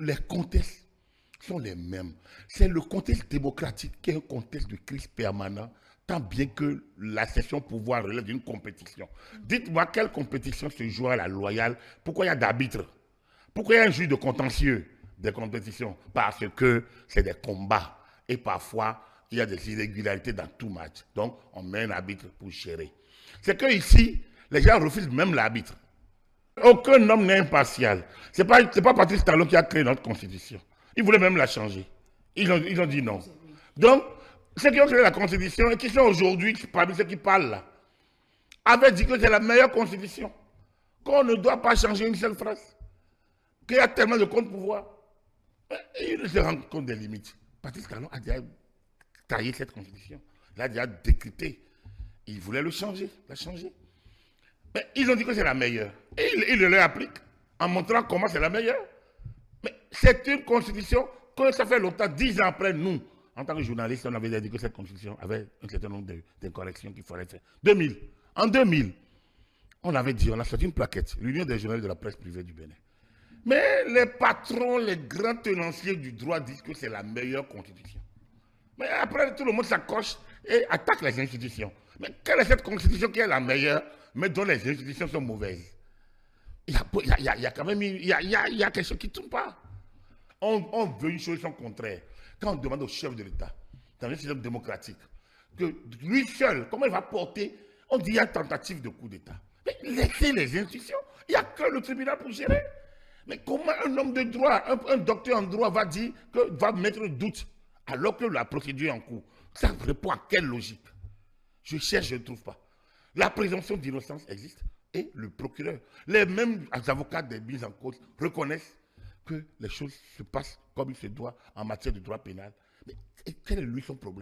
les contextes sont les mêmes. C'est le contexte démocratique qui est un contexte de crise permanent, tant bien que la cession pouvoir relève d'une compétition. Dites-moi quelle compétition se joue à la loyale? Pourquoi il y a d'arbitres? Pourquoi il y a un juge de contentieux des compétitions? Parce que c'est des combats. Et parfois, il y a des irrégularités dans tout match. Donc, on met un arbitre pour gérer. C'est que ici, les gens refusent même l'arbitre. Aucun homme n'est impartial. Ce n'est pas Patrice Talon qui a créé notre constitution. Ils voulaient même la changer. Ils ont dit non. Donc, ceux qui ont créé la constitution et qui sont aujourd'hui parmi ceux qui parlent là, avaient dit que c'est la meilleure constitution. Qu'on ne doit pas changer une seule phrase. Qu'il y a tellement de contre-pouvoirs. Et ils se rendent compte des limites. Patrice Talon a déjà taillé cette constitution. Il a déjà décrypté. Il voulait le changer, la changer. Mais ils ont dit que c'est la meilleure. Et ils le leur appliquent en montrant comment c'est la meilleure. Mais c'est une constitution que ça fait longtemps, 10 ans après nous, en tant que journalistes, on avait dit que cette constitution avait un certain nombre de corrections qu'il fallait faire. 2000. En 2000, on avait dit, on a sorti une plaquette, l'Union des journalistes de la presse privée du Bénin. Mais les patrons, les grands tenanciers du droit disent que c'est la meilleure constitution. Mais après, tout le monde s'accroche et attaque les institutions. Mais quelle est cette constitution qui est la meilleure, mais dont les institutions sont mauvaises? Il y a quand même il y a quelque chose qui ne tourne pas. On veut une chose son contraire. Quand on demande au chef de l'État, dans un système démocratique, que lui seul, comment il va porter, on dit qu'il y a tentative de coup d'État. Mais laissez les institutions. Il n'y a que le tribunal pour gérer. Mais comment un homme de droit, un docteur en droit va dire que va mettre un doute alors que la procédure est en cours? Ça répond à quelle logique? Je cherche, je ne trouve pas. La présomption d'innocence existe et le procureur, les mêmes avocats des mises en cause reconnaissent que les choses se passent comme il se doit en matière de droit pénal. Mais quel est lui son problème?